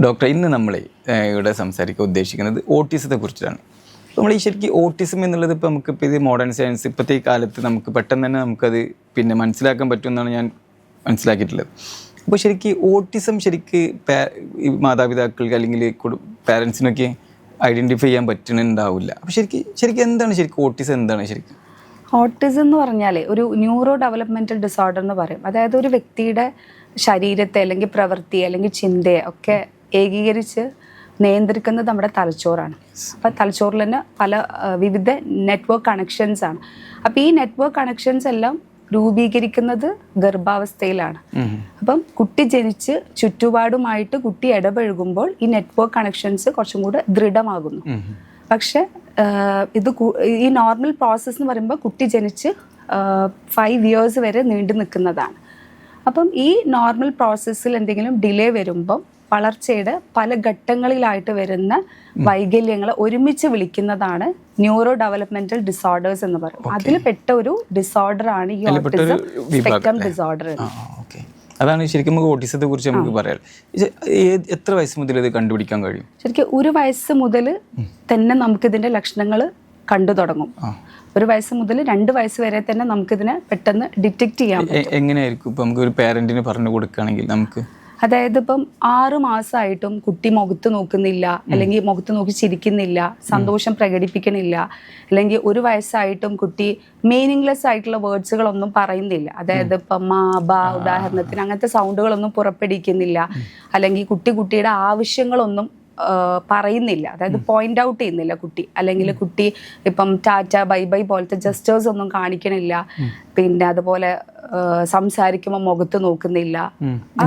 Doctor, ഇന്ന് നമ്മൾ ഇവിടെ സംസാരിക്കാൻ ഉദ്ദേശിക്കുന്നത് ഓട്ടിസത്തെ കുറിച്ചാണ്. നമ്മൾ ഈ ശരിക്കും ഓട്ടിസം എന്നുള്ളത് ഇപ്പോൾ നമുക്കിപ്പോൾ ഇത് മോഡേൺ സയൻസ് ഇപ്പോഴത്തെ ഈ കാലത്ത് നമുക്ക് പെട്ടെന്ന് തന്നെ നമുക്കത് പിന്നെ മനസ്സിലാക്കാൻ പറ്റുമെന്നാണ് ഞാൻ മനസ്സിലാക്കിയിട്ടുള്ളത്. അപ്പോൾ ശരിക്കും ഓട്ടിസം ഈ മാതാപിതാക്കൾക്ക് അല്ലെങ്കിൽ പാരൻസിനൊക്കെ ഐഡൻറ്റിഫൈ ചെയ്യാൻ പറ്റുന്നുണ്ടാവില്ല. അപ്പോൾ ശരിക്കും എന്താണ് ഓട്ടിസം എന്താണ് ശരിക്കും? ഓട്ടിസം എന്ന് പറഞ്ഞാൽ ഒരു ന്യൂറോ ഡെവലപ്മെൻറ്റൽ ഡിസോർഡർ എന്ന് പറയും. അതായത് ഒരു വ്യക്തിയുടെ ശരീരത്തെ അല്ലെങ്കിൽ പ്രവൃത്തിയെ അല്ലെങ്കിൽ ചിന്തയെ ഒക്കെ ഏകീകരിച്ച് നിയന്ത്രിക്കുന്നത് നമ്മുടെ തലച്ചോറാണ്. അപ്പോൾ തലച്ചോറിൽ തന്നെ പല വിവിധ നെറ്റ്വർക്ക് കണക്ഷൻസ് ആണ്. അപ്പോൾ ഈ നെറ്റ്വർക്ക് കണക്ഷൻസ് എല്ലാം രൂപീകരിക്കുന്നത് ഗർഭാവസ്ഥയിലാണ്. അപ്പം കുട്ടി ജനിച്ച് ചുറ്റുപാടുമായിട്ട് കുട്ടി ഇടപഴകുമ്പോൾ ഈ നെറ്റ്വർക്ക് കണക്ഷൻസ് കുറച്ചും കൂടെ ദൃഢമാകുന്നു. പക്ഷെ ഈ നോർമൽ പ്രോസസ്സ് എന്ന് പറയുമ്പോൾ കുട്ടി ജനിച്ച് 5 years വരെ നീണ്ടു നിൽക്കുന്നതാണ്. അപ്പം ഈ നോർമൽ പ്രോസസ്സിൽ എന്തെങ്കിലും ഡിലേ വരുമ്പം വളർച്ചയുടെ പല ഘട്ടങ്ങളിലായിട്ട് വരുന്ന വൈകല്യങ്ങൾ ഒരുമിച്ച് വിളിക്കുന്നതാണ് ന്യൂറോ ഡെവലപ്മെന്റൽ ഡിസോർഡേഴ്സ് എന്ന് പറയും. അതിൽ പെട്ട ഒരു ഡിസോർഡർ ആണ് ഈ ഓട്ടിസം സ്പെക്ട്രം ഡിസോർഡർ. അതാണ് ശരിക്കും നമുക്ക് ഓട്ടിസത്തെ കുറിച്ച് നമുക്ക് പറയാം. എത്ര വയസ്സ് മുതൽ ഇത് കണ്ടുപിടിക്കാൻ കഴിയും? ശരിക്കും 1 വയസ്സ് മുതൽ തന്നെ നമുക്കിതിന്റെ ലക്ഷണങ്ങൾ കണ്ടു തുടങ്ങും. 1 വയസ്സ് മുതൽ 2 വയസ്സ് വരെ തന്നെ നമുക്കിതിനെ പെട്ടെന്ന് ഡിറ്റക്ട് ചെയ്യാൻ പറ്റും. എങ്ങനെയായിരിക്കും ഇപ്പം നമുക്ക് ഒരു പാരന്റിന് പറഞ്ഞു കൊടുക്കുകയാണെങ്കിൽ നമുക്ക്? അതായത് ഇപ്പം 6 മാസമായിട്ടും കുട്ടി മുഖത്ത് നോക്കുന്നില്ല, അല്ലെങ്കിൽ മുഖത്ത് നോക്കി ചിരിക്കുന്നില്ല, സന്തോഷം പ്രകടിപ്പിക്കണില്ല, അല്ലെങ്കിൽ 1 വയസ്സായിട്ടും കുട്ടി മീനിങ്ലെസ് ആയിട്ടുള്ള വേർഡ്സുകളൊന്നും പറയുന്നില്ല. അതായത് ഇപ്പം മാ ബാ ഉദാഹരണത്തിന് അങ്ങനത്തെ സൗണ്ടുകളൊന്നും പുറപ്പെടുവിക്കുന്നില്ല, അല്ലെങ്കിൽ കുട്ടിയുടെ ആവശ്യങ്ങളൊന്നും പറയുന്നില്ല, അതായത് പോയിന്റ് ഔട്ട് ചെയ്യുന്നില്ല കുട്ടി, അല്ലെങ്കിൽ കുട്ടി ഇപ്പം ടാറ്റ ബൈ ബൈ പോലത്തെ ജസ്റ്റേഴ്സ് ഒന്നും കാണിക്കണില്ല, പിന്നെ അതുപോലെ സംസാരിക്കുമ്പോൾ മുഖത്ത് നോക്കുന്നില്ല,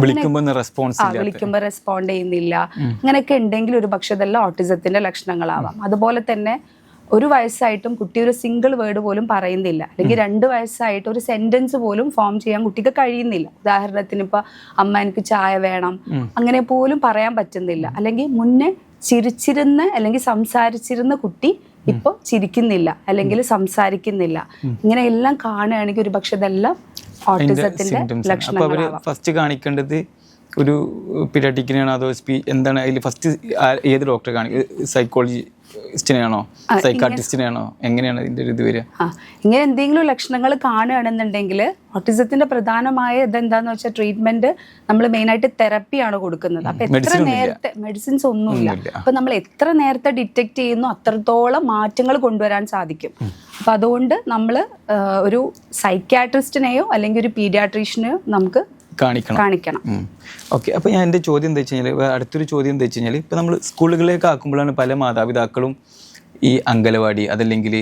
വിളിക്കുമ്പോൾ റെസ്പോണ്ട് ചെയ്യുന്നില്ല, അങ്ങനെയൊക്കെ ഉണ്ടെങ്കിൽ ഒരു പക്ഷെ ഇതെല്ലാം ഓട്ടിസത്തിന്റെ ലക്ഷണങ്ങളാവാം. അതുപോലെ തന്നെ 1 വയസ്സായിട്ടും കുട്ടി ഒരു സിംഗിൾ വേർഡ് പോലും പറയുന്നില്ല, അല്ലെങ്കിൽ 2 വയസ്സായിട്ട് ഒരു സെന്റൻസ് പോലും ഫോം ചെയ്യാൻ കുട്ടിക്ക് കഴിയുന്നില്ല. ഉദാഹരണത്തിന് ഇപ്പൊ അമ്മ എനിക്ക് ചായ വേണം അങ്ങനെ പോലും പറയാൻ പറ്റുന്നില്ല, അല്ലെങ്കിൽ മുന്നേ ചിരിച്ചിരുന്ന അല്ലെങ്കിൽ സംസാരിച്ചിരുന്ന കുട്ടി ഇപ്പൊ ചിരിക്കുന്നില്ല അല്ലെങ്കിൽ സംസാരിക്കുന്നില്ല. ഇങ്ങനെ എല്ലാം കാണുകയാണെങ്കിൽ ഒരു പക്ഷെ ഇതെല്ലാം ഓട്ടിസത്തിന്റെ ലക്ഷണങ്ങളാവാം. ഫസ്റ്റ് കാണിക്കേണ്ടത് ഒരു പീഡിയാട്രിക്കിനെയാണോ അതോ എന്താണ് അതിൽ ഫസ്റ്റ് ഏത് ഡോക്ടറെ കാണിക്കും? സൈക്കോളജിസ്റ്റിനെയാണോ സൈക്കാട്രിസ്റ്റിനെയാണോ? എങ്ങനെയാണ് ഇതിന്റെ ഒരു ഇത് വരിക? ഇങ്ങനെ എന്തെങ്കിലും ലക്ഷണങ്ങൾ കാണുകയാണെന്നുണ്ടെങ്കിൽ ഓട്ടിസത്തിന്റെ പ്രധാനമായ ഇതെന്താന്ന് വെച്ചാൽ ട്രീറ്റ്മെന്റ് നമ്മൾ മെയിനായിട്ട് തെറപ്പിയാണ് കൊടുക്കുന്നത്. അപ്പൊ എത്ര നേരത്തെ മെഡിസിൻസ് ഒന്നുമില്ല. അപ്പൊ നമ്മൾ എത്ര നേരത്തെ ഡിറ്റക്ട് ചെയ്യുന്നു അത്രത്തോളം മാറ്റങ്ങൾ കൊണ്ടുവരാൻ സാധിക്കും. അപ്പൊ അതുകൊണ്ട് നമ്മൾ ഒരു സൈക്യാട്രിസ്റ്റിനെയോ അല്ലെങ്കിൽ ഒരു പീഡിയാട്രീഷ്യനെയോ നമുക്ക് കാണിക്കണം. ഓക്കെ. അപ്പോൾ ഞാൻ എൻ്റെ ചോദ്യം എന്താ വെച്ച് കഴിഞ്ഞാൽ, അടുത്തൊരു ചോദ്യം എന്താ വെച്ച് കഴിഞ്ഞാൽ, ഇപ്പോൾ നമ്മൾ സ്കൂളുകളിലേക്ക് ആക്കുമ്പോഴാണ് പല മാതാപിതാക്കളും ഈ അംഗനവാടി അതല്ലെങ്കിൽ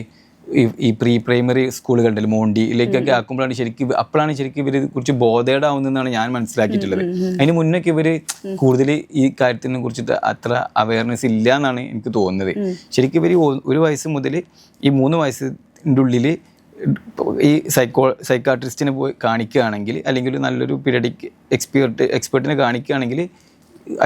ഈ പ്രീ പ്രൈമറി സ്കൂളുകളുടെ മോണ്ടിയിലേക്കൊക്കെ ആക്കുമ്പോഴാണ് അപ്പോഴാണ് ശരിക്കും ഇവർ കുറിച്ച് ബോധേഡാവുന്നതെന്നാണ് ഞാൻ മനസ്സിലാക്കിയിട്ടുള്ളത്. അതിന് മുന്നൊക്കെ ഇവർ കൂടുതൽ ഈ കാര്യത്തിനെ കുറിച്ചിട്ട് അത്ര അവയർനെസ് ഇല്ല എന്നാണ് എനിക്ക് തോന്നുന്നത്. ശരിക്കും ഇവർ 1 വയസ്സ് മുതൽ ഈ 3 വയസ്സിൻ്റെ ഉള്ളിൽ ഈ സൈക്കാട്രിസ്റ്റിനെ പോയി കാണിക്കുകയാണെങ്കിൽ, അല്ലെങ്കിൽ നല്ലൊരു പീഡിയാട്രിക് എക്സ്പെർട്ടിനെ കാണിക്കുകയാണെങ്കിൽ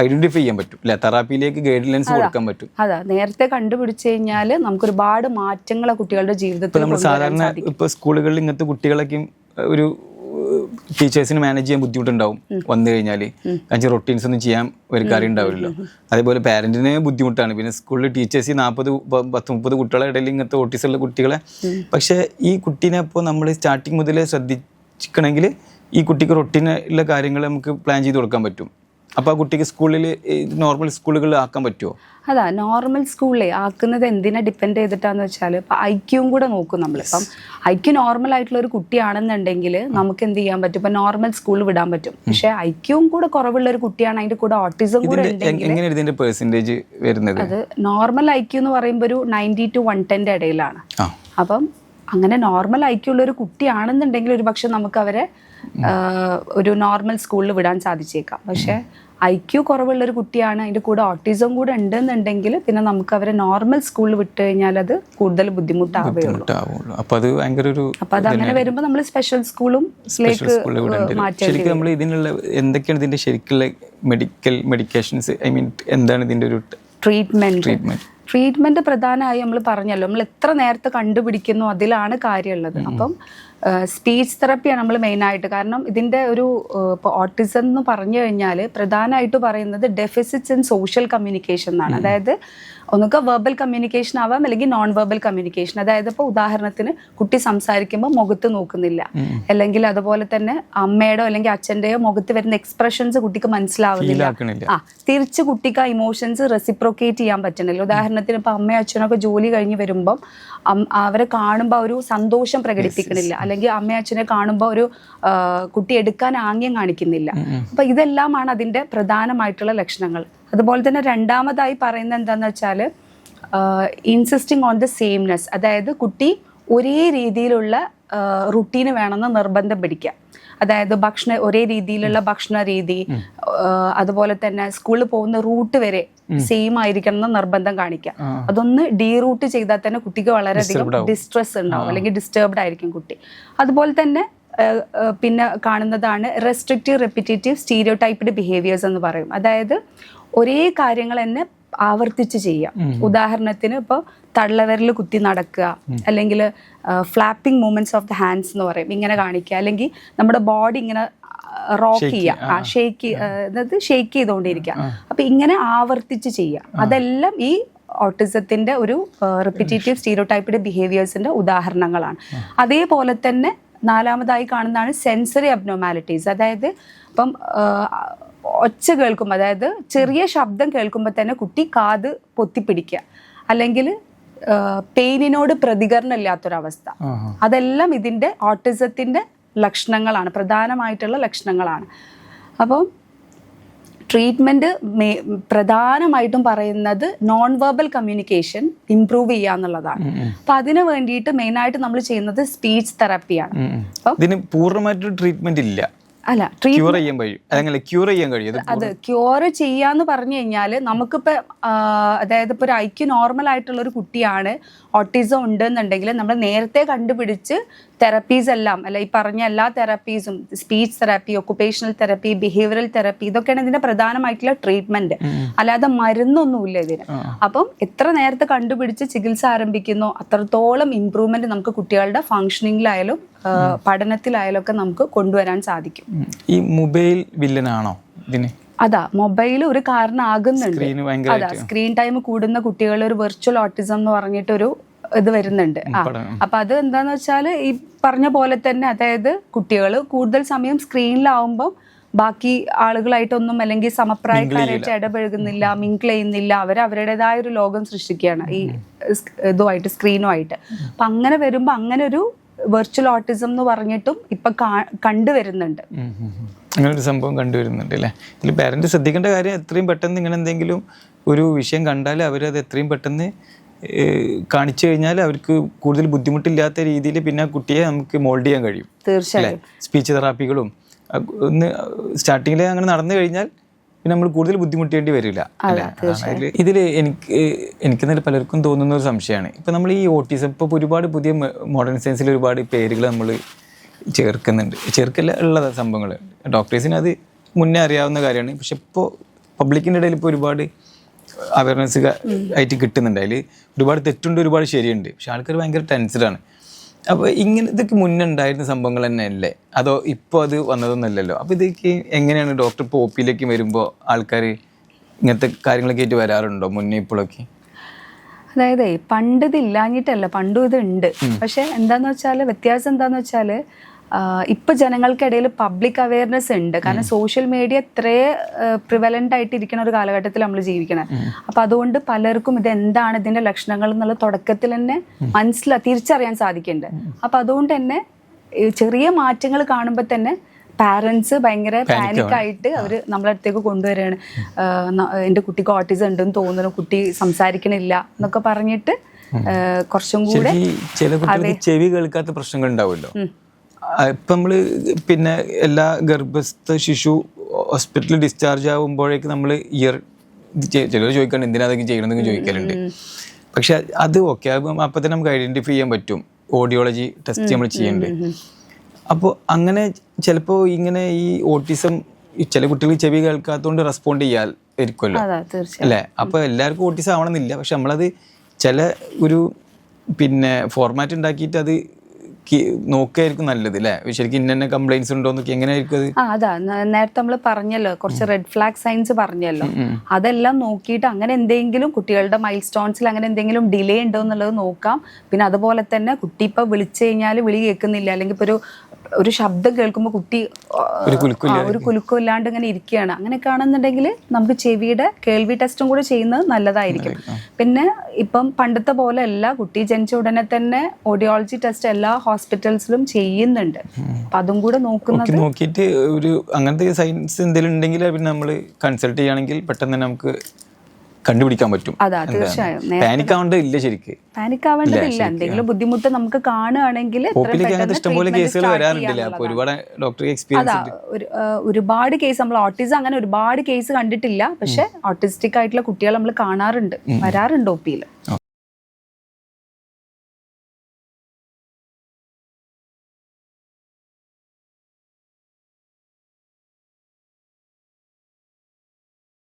ഐഡന്റിഫൈ ചെയ്യാൻ പറ്റും അല്ലെ, തെറാപ്പിയിലേക്ക് ഗൈഡ് ലൈൻസ് കൊടുക്കാൻ പറ്റും. അതാ നേരത്തെ കണ്ടുപിടിച്ചു കഴിഞ്ഞാൽ നമുക്ക് ഒരുപാട് മാറ്റങ്ങൾ കുട്ടികളുടെ ജീവിതത്തിൽ. നമ്മൾ സാധാരണ ഇപ്പൊ സ്കൂളുകളിൽ ഇങ്ങനത്തെ കുട്ടികളൊക്കെ ഒരു ടീച്ചേഴ്സിന് മാനേജ് ചെയ്യാൻ ബുദ്ധിമുട്ടുണ്ടാവും വന്നു കഴിഞ്ഞാൽ, കാരണം റൊട്ടീൻസ് ഒന്നും ചെയ്യാൻ ഒരു കാര്യം ഉണ്ടാവില്ലല്ലോ. അതേപോലെ പാരന്റിന് ബുദ്ധിമുട്ടാണ്. പിന്നെ സ്കൂളിൽ ടീച്ചേഴ്സ് 40-30 കുട്ടികളെ ഇടയിൽ ഇങ്ങനത്തെ ഓട്ടിസമുള്ള കുട്ടികളെ, പക്ഷെ ഈ കുട്ടീനെ ഇപ്പോൾ നമ്മൾ സ്റ്റാർട്ടിങ് മുതലേ ശ്രദ്ധിക്കണമെങ്കിൽ ഈ കുട്ടിക്ക് റൊട്ടീനുള്ള കാര്യങ്ങൾ നമുക്ക് പ്ലാൻ ചെയ്ത് കൊടുക്കാൻ പറ്റും. അപ്പോൾ ആ കുട്ടിക്ക് സ്കൂളിൽ നോർമൽ സ്കൂളുകളിൽ ആക്കാൻ പറ്റുമോ? അതാ നോർമൽ സ്കൂളിൽ ആക്കുന്നത് എന്തിനെ ഡിപ്പെൻഡ് ചെയ്തിട്ടാന്ന് വെച്ചാൽ ഇപ്പം ഐക്യവും കൂടെ നോക്കും നമ്മൾ. ഇപ്പം ഐക്യു നോർമൽ ആയിട്ടുള്ള ഒരു കുട്ടിയാണെന്നുണ്ടെങ്കിൽ നമുക്ക് എന്ത് ചെയ്യാൻ പറ്റും, ഇപ്പം നോർമൽ സ്കൂളിൽ വിടാൻ പറ്റും. പക്ഷെ ഐക്യവും കൂടെ കുറവുള്ള ഒരു കുട്ടിയാണ് അതിന്റെ കൂടെ ഓട്ടിസം കൂടെ ഉണ്ടെങ്കിൽ പെർസെന്റേജ് വരുന്നത്, അത് നോർമൽ ഐക്യു എന്ന് പറയുമ്പോൾ ഒരു 90 to 110 ഇടയിലാണ്. അപ്പം അങ്ങനെ നോർമൽ ഐക്യു ഉള്ള ഒരു കുട്ടിയാണെന്നുണ്ടെങ്കിൽ ഒരു പക്ഷെ നമുക്ക് അവരെ ഒരു നോർമൽ സ്കൂളിൽ വിടാൻ സാധിച്ചേക്കാം. പക്ഷെ ഐക്യു കുറവുള്ള ഒരു കുട്ടിയാണ് അതിന്റെ കൂടെ ഓട്ടിസം കൂടെ ഉണ്ടെന്നുണ്ടെങ്കിൽ പിന്നെ നമുക്ക് അവരെ നോർമൽ സ്കൂളിൽ വിട്ട് കഴിഞ്ഞാൽ അത് കൂടുതൽ ബുദ്ധിമുട്ടാവുകയുള്ളൂ. അപ്പൊ അത് അങ്ങനെ വരുമ്പോൾ നമ്മൾ സ്പെഷ്യൽ സ്കൂളും ശരിക്കും നമ്മൾ ഇതിനുള്ള എന്തൊക്കെയാണ് ഇതിന്റെ ശരിക്കുള്ള മെഡിക്കേഷൻസ്, ഐ മീൻ എന്താണ് ഇതിന്റെ ഒരു ട്രീറ്റ്മെന്റ് പ്രധാനമായി നമ്മൾ പറഞ്ഞല്ലോ, നമ്മൾ എത്ര നേരത്തെ കണ്ടുപിടിക്കുന്നു അതിലാണ് കാര്യമുള്ളത്. അപ്പം സ്പീച്ച് തെറപ്പിയാണ് നമ്മൾ മെയിനായിട്ട്. കാരണം ഇതിൻ്റെ ഒരു ഇപ്പോൾ ഓട്ടിസം എന്ന് പറഞ്ഞു കഴിഞ്ഞാൽ പ്രധാനമായിട്ട് പറയുന്നത് ഡെഫിസിറ്റ്സ് ഇൻ സോഷ്യൽ കമ്മ്യൂണിക്കേഷൻ എന്നാണ്. അതായത് ഒന്നുകിൽ വെർബൽ കമ്മ്യൂണിക്കേഷൻ ആവാം, അല്ലെങ്കിൽ നോൺ വെർബൽ കമ്മ്യൂണിക്കേഷൻ. അതായത് ഇപ്പോൾ ഉദാഹരണത്തിന് കുട്ടി സംസാരിക്കുമ്പോൾ മുഖത്ത് നോക്കുന്നില്ല, അല്ലെങ്കിൽ അതുപോലെ തന്നെ അമ്മയുടെയോ അല്ലെങ്കിൽ അച്ഛൻ്റെയോ മുഖത്ത് വരുന്ന എക്സ്പ്രഷൻസ് കുട്ടിക്ക് മനസ്സിലാവുന്നില്ല. തിരിച്ച് കുട്ടിക്ക് ആ ഇമോഷൻസ് റെസിപ്രോക്കേറ്റ് ചെയ്യാൻ പറ്റുന്നില്ല. ഉദാഹരണത്തിന് ഇപ്പോൾ അമ്മയും അച്ഛനൊക്കെ ജോലി കഴിഞ്ഞ് വരുമ്പം അവരെ കാണുമ്പോൾ ഒരു സന്തോഷം പ്രകടിപ്പിക്കണില്ല, അല്ലെങ്കിൽ അമ്മയും അച്ഛനെ കാണുമ്പോൾ ഒരു കുട്ടി എടുക്കാൻ ആംഗ്യം കാണിക്കുന്നില്ല. അപ്പോൾ ഇതെല്ലാമാണ് അതിൻ്റെ പ്രധാനമായിട്ടുള്ള ലക്ഷണങ്ങൾ. അതുപോലെ തന്നെ രണ്ടാമതായി പറയുന്നത് എന്താണെന്ന് വെച്ചാൽ ഇൻസിസ്റ്റിംഗ് ഓൺ ദ സെയിംനെസ്. അതായത് കുട്ടി ഒരേ രീതിയിലുള്ള റുട്ടീന് വേണമെന്ന് നിർബന്ധം പിടിക്കുക. അതായത് ഒരേ രീതിയിലുള്ള ഭക്ഷണ രീതി, അതുപോലെ തന്നെ സ്കൂളിൽ പോകുന്ന റൂട്ട് വരെ സെയിം ആയിരിക്കണം എന്ന് നിർബന്ധം കാണിക്കുക. അതൊന്ന് ഡീറൂട്ട് ചെയ്താൽ തന്നെ കുട്ടിക്ക് വളരെയധികം ഡിസ്ട്രെസ് ഉണ്ടാവും, അല്ലെങ്കിൽ ഡിസ്റ്റർബ്ഡ് ആയിരിക്കും കുട്ടി. അതുപോലെ തന്നെ പിന്നെ കാണുന്നതാണ് റെസ്ട്രിക്റ്റീവ് റെപ്പിറ്റേറ്റീവ് സ്റ്റീരിയോടൈപ്ഡ് ബിഹേവിയേഴ്സ് എന്ന് പറയും. അതായത് ഒരേ കാര്യങ്ങൾ തന്നെ ആവർത്തിച്ച് ചെയ്യാം. ഉദാഹരണത്തിന് ഇപ്പോൾ തള്ളവിരൽ കുത്തി നടക്കുക, അല്ലെങ്കിൽ flapping movements of the hands എന്ന് പറയും, ഇങ്ങനെ കാണിക്കുക, അല്ലെങ്കിൽ നമ്മുടെ ബോഡി ഇങ്ങനെ റോക്ക് ചെയ്യുക, ഷെയ്ക്ക് ചെയ്തുകൊണ്ടിരിക്കുക. അപ്പം ഇങ്ങനെ ആവർത്തിച്ച് ചെയ്യുക. അതെല്ലാം ഈ ഓട്ടിസത്തിന്റെ ഒരു റിപ്പിറ്റേറ്റീവ് സ്റ്റീരിയോടൈപ്ഡ് ബിഹേവിയേഴ്സിന്റെ ഉദാഹരണങ്ങളാണ്. അതേപോലെ തന്നെ നാലാമതായി കാണുന്നതാണ് സെൻസറി അബ്നോർമാലിറ്റീസ്. അതായത് ഇപ്പം ഒച്ച കേൾക്കുമ്പോൾ, അതായത് ചെറിയ ശബ്ദം കേൾക്കുമ്പോൾ തന്നെ കുട്ടി കാത് പൊത്തിപ്പിടിക്കുക, അല്ലെങ്കിൽ പെയിനിനോട് പ്രതികരണം ഇല്ലാത്തൊരവസ്ഥ. അതെല്ലാം ഇതിൻ്റെ ഓട്ടിസത്തിൻ്റെ ലക്ഷണങ്ങളാണ്, പ്രധാനമായിട്ടുള്ള ലക്ഷണങ്ങളാണ്. അപ്പം ട്രീറ്റ്മെൻറ്റ് പ്രധാനമായിട്ടും പറയുന്നത് നോൺ വെർബൽ കമ്മ്യൂണിക്കേഷൻ ഇംപ്രൂവ് ചെയ്യുക എന്നുള്ളതാണ്. അപ്പം അതിന് വേണ്ടിയിട്ട് മെയിനായിട്ട് നമ്മൾ ചെയ്യുന്നത് സ്പീച്ച് തെറാപ്പിയാണ്. ഇതിന് പൂർണ്ണമായിട്ടൊരു ട്രീറ്റ്മെന്റ് ഇല്ല, അല്ല ക്യൂർ ചെയ്യാൻ കഴിയും. അത് ക്യൂർ ചെയ്യാന്ന് പറഞ്ഞു കഴിഞ്ഞാൽ നമുക്കിപ്പോൾ അതായത് ഇപ്പോൾ ഒരു ഐക്യു നോർമൽ ആയിട്ടുള്ള ഒരു കുട്ടിയാണ്, ഓട്ടിസം ഉണ്ടെന്നുണ്ടെങ്കിൽ നമ്മൾ നേരത്തെ കണ്ടുപിടിച്ച് തെറപ്പീസ് എല്ലാം, അല്ല ഈ പറഞ്ഞ എല്ലാ തെറപ്പീസും, speech therapy, occupational therapy, behavioural therapy, ഇതൊക്കെയാണ് ഇതിന്റെ പ്രധാനമായിട്ടുള്ള ട്രീറ്റ്മെന്റ്. അല്ലാതെ മരുന്നൊന്നുമില്ല ഇതിന്. അപ്പം എത്ര നേരത്തെ കണ്ടുപിടിച്ച് ചികിത്സ ആരംഭിക്കുന്നോ അത്രത്തോളം ഇംപ്രൂവ്മെന്റ് നമുക്ക് കുട്ടികളുടെ ഫങ്ഷനിങ്ങിലായാലും പഠനത്തിലായാലും ഒക്കെ നമുക്ക് കൊണ്ടുവരാൻ സാധിക്കും. ഈ മൊബൈൽ വില്ലനാണോ ഇതിന്? അതാ, മൊബൈൽ ഒരു കാരണമാകുന്നുണ്ട്. അതാ, സ്ക്രീൻ ടൈം കൂടുന്ന കുട്ടികളുടെ ഒരു വെർച്വൽ ഓട്ടിസം എന്ന് പറഞ്ഞിട്ടൊരു ഇത് വരുന്നുണ്ട്. അപ്പൊ അത് എന്താന്ന് വെച്ചാല് ഈ പറഞ്ഞ പോലെ തന്നെ, അതായത് കുട്ടികൾ കൂടുതൽ സമയം സ്ക്രീനിലാവുമ്പോൾ ബാക്കി ആളുകളായിട്ടൊന്നും, അല്ലെങ്കിൽ സമപ്രായക്കാരായിട്ട് ഇടപഴകുന്നില്ല, മിങ്കിൾ ചെയ്യുന്നില്ല, അവരുടേതായ ഒരു ലോകം സൃഷ്ടിക്കുകയാണ് ഈ ഇതുമായിട്ട്, സ്ക്രീനുമായിട്ട്. അപ്പൊ അങ്ങനെ വരുമ്പോൾ അങ്ങനെ ഒരു വെർച്വൽ ഓട്ടിസം എന്ന് പറഞ്ഞിട്ടും ഇപ്പൊ കണ്ടുവരുന്നുണ്ട്. അങ്ങനെ ഒരു സംഭവം കണ്ടുവരുന്നുണ്ട് അല്ലേ? ഇതിൽ പാരന്റ് ശ്രദ്ധിക്കേണ്ട കാര്യം, എത്രയും പെട്ടെന്ന് ഇങ്ങനെ എന്തെങ്കിലും ഒരു വിഷയം കണ്ടാൽ അവരത് എത്രയും പെട്ടെന്ന് കാണിച്ചു കഴിഞ്ഞാൽ അവർക്ക് കൂടുതൽ ബുദ്ധിമുട്ടില്ലാത്ത രീതിയിൽ പിന്നെ കുട്ടിയെ നമുക്ക് മോൾഡ് ചെയ്യാൻ കഴിയും. തീർച്ചയായും സ്പീച്ച് തെറാപ്പികളും ഒന്ന് സ്റ്റാർട്ടിങ്ങിൽ അങ്ങനെ നടന്നു കഴിഞ്ഞാൽ പിന്നെ നമ്മൾ കൂടുതൽ ബുദ്ധിമുട്ടേണ്ടി വരില്ല. ഇതിൽ എനിക്ക് പലർക്കും തോന്നുന്ന ഒരു സംശയമാണ്, ഇപ്പം നമ്മൾ ഈ ഓട്ടിസം ഇപ്പോൾ ഒരുപാട് പുതിയ മോഡേൺ സയൻസിൽ ഒരുപാട് പേരുകൾ നമ്മൾ ചേർക്കല്ല ഉള്ള സംഭവങ്ങൾ. ഡോക്ടേഴ്സിന് അത് മുന്നേ അറിയാവുന്ന കാര്യമാണ്. പക്ഷെ ഇപ്പോൾ പബ്ലിക്കിൻ്റെ ഇടയിൽ ഇപ്പോൾ ഒരുപാട് അവയർനെസ് ആയിട്ട് കിട്ടുന്നുണ്ട്. അതിൽ ഒരുപാട് തെറ്റുണ്ട്, ഒരുപാട് ശരിയുണ്ട്. പക്ഷെ ആൾക്കാർ ഭയങ്കര ടെൻസ്ഡാണ്. അപ്പോൾ ഇങ്ങനെ ഇതൊക്കെ മുന്നേ ഉണ്ടായിരുന്ന സംഭവങ്ങൾ തന്നെ അല്ലേ, അതോ ഇപ്പോൾ അത് വന്നതൊന്നുമല്ലല്ലോ? അപ്പോൾ ഇതൊക്കെ എങ്ങനെയാണ് ഡോക്ടർ ഇപ്പോൾ ഒ പിയിലേക്ക് വരുമ്പോൾ ആൾക്കാർ ഇങ്ങനത്തെ കാര്യങ്ങളൊക്കെ ആയിട്ട് വരാറുണ്ടോ മുന്നേ ഇപ്പോഴൊക്കെ? അതായത് പണ്ട് ഇത് ഇല്ലാഞ്ഞിട്ടല്ല, പണ്ടും ഇത് ഉണ്ട്. പക്ഷെ എന്താന്ന് വെച്ചാൽ വ്യത്യാസം എന്താന്ന് വെച്ചാൽ ഇപ്പൊ ജനങ്ങൾക്കിടയിൽ പബ്ലിക് അവയർനെസ് ഉണ്ട്. കാരണം സോഷ്യൽ മീഡിയ ഇത്രേ പ്രിവലന്റ് ആയിട്ടിരിക്കുന്ന ഒരു കാലഘട്ടത്തിൽ നമ്മൾ ജീവിക്കണം. അപ്പൊ അതുകൊണ്ട് പലർക്കും ഇത് എന്താണ് ഇതിന്റെ ലക്ഷണങ്ങൾ എന്നുള്ള തുടക്കത്തിൽ തന്നെ തിരിച്ചറിയാൻ സാധിക്കുന്നുണ്ട്. അപ്പൊ അതുകൊണ്ട് തന്നെ ചെറിയ മാറ്റങ്ങൾ കാണുമ്പോൾ തന്നെ പാരൻസ് ഭയങ്കര പാനിക്കായിട്ട് അവർ നമ്മളെ അടുത്തേക്ക് കൊണ്ടുവരികയാണ്. എൻ്റെ കുട്ടിക്ക് ഓട്ടിസം ഉണ്ടെന്ന് തോന്നുന്നു, കുട്ടി സംസാരിക്കണില്ല എന്നൊക്കെ പറഞ്ഞിട്ട് കുറച്ചും കൂടെ. ചില കുട്ടികൾക്ക് ചെവി കേൾക്കാത്ത പ്രശ്നങ്ങൾ ഉണ്ടാവുമല്ലോ. ഇപ്പം നമ്മൾ പിന്നെ എല്ലാ ഗർഭസ്ഥ ശിശു ഹോസ്പിറ്റലിൽ ഡിസ്ചാർജ് ആകുമ്പോഴേക്ക് നമ്മൾ ചിലർ ചോദിക്കാണ്ട് എന്തിനാ അതൊക്കെ ചെയ്യണമെന്നൊക്കെ ചോദിക്കലുണ്ട്. പക്ഷെ അത് ഓക്കെ, അപ്പം തന്നെ നമുക്ക് ഐഡന്റിഫൈ ചെയ്യാൻ പറ്റും. ഓഡിയോളജി ടെസ്റ്റ് നമ്മൾ ചെയ്യുന്നുണ്ട്. അപ്പോൾ അങ്ങനെ ചിലപ്പോൾ ഇങ്ങനെ ഈ ഓട്ടിസം ചില കുട്ടികൾ ചെവി കേൾക്കാത്തതുകൊണ്ട് റെസ്പോണ്ട് ചെയ്യാതിരിക്കുമല്ലോ അല്ലേ? അപ്പോൾ എല്ലാവർക്കും ഓട്ടിസം ആവണമെന്നില്ല. പക്ഷെ നമ്മളത് ചില ഒരു പിന്നെ ഫോർമാറ്റ് ഉണ്ടാക്കിയിട്ട് അത് നോക്കുകയായിരിക്കും നല്ലത് അല്ലേ? ശരിക്കും ഇന്ന കംപ്ലൈൻസ് ഉണ്ടോ എന്നൊക്കെ എങ്ങനെയായിരിക്കും അത്? അതാ നേരത്തെ നമ്മൾ പറഞ്ഞല്ലോ, കുറച്ച് റെഡ് ഫ്ലാഗ് സൈൻസ് പറഞ്ഞല്ലോ, അതെല്ലാം നോക്കിയിട്ട് അങ്ങനെ എന്തെങ്കിലും കുട്ടികളുടെ മൈൽ സ്റ്റോൺസിൽ അങ്ങനെ എന്തെങ്കിലും ഡിലേ ഉണ്ടോ എന്നുള്ളത് നോക്കാം. പിന്നെ അതുപോലെ തന്നെ കുട്ടി ഇപ്പൊ വിളിച്ചു കഴിഞ്ഞാൽ വിളി കേൾക്കുന്നില്ല, അല്ലെങ്കിൽ ഇപ്പൊ ഒരു ശബ്ദം കേൾക്കുമ്പോൾ കുട്ടി ഒരു കുലുക്കം ഇല്ലാണ്ട് ഇങ്ങനെ ഇരിക്കുകയാണ്, അങ്ങനെയൊക്കെ ആണെന്നുണ്ടെങ്കിൽ നമുക്ക് ചെവിയുടെ കേൾവി ടെസ്റ്റും കൂടെ ചെയ്യുന്നത് നല്ലതായിരിക്കും. പിന്നെ ഇപ്പം പണ്ടത്തെ പോലെ അല്ല, കുട്ടി ജനിച്ച ഉടനെ തന്നെ ഓഡിയോളജി ടെസ്റ്റ് എല്ലാ ഹോസ്പിറ്റൽസിലും ചെയ്യുന്നുണ്ട്. അപ്പൊ അതും കൂടെ നോക്കിയിട്ട് ഒരു അങ്ങനത്തെ സയൻസ് എന്തെങ്കിലും ഉണ്ടെങ്കിൽ പിന്നെ നമ്മൾ കൺസൾട്ട് ചെയ്യുകയാണെങ്കിൽ പെട്ടെന്ന് തന്നെ നമുക്ക് കണ്ടുപിടിക്കാൻ പറ്റും. അതാ തീർച്ചയായും പാനിക് ആവേണ്ട ഇല്ല, ശരിക്ക് പാനിക് ആവേണ്ടതില്ല. എന്തെങ്കിലും ബുദ്ധിമുട്ട് നമുക്ക് കാണുകയാണെങ്കിൽ ഇഷ്ടംപോലെ കേസുകൾ വരാറുണ്ടല്ലേ? അപ്പോൾ ഒരുപാട് ഡോക്ടർ എക്സ്പീരിയൻസ് ഒരുപാട് കേസ് നമ്മൾ ഓട്ടിസം അങ്ങനെ ഒരുപാട് കേസ് കണ്ടിട്ടില്ല, പക്ഷെ ഓട്ടിസ്റ്റിക് ആയിട്ടുള്ള കുട്ടികൾ നമ്മൾ കാണാറുണ്ട്, വരാറുണ്ട് ഒ പിയിൽ.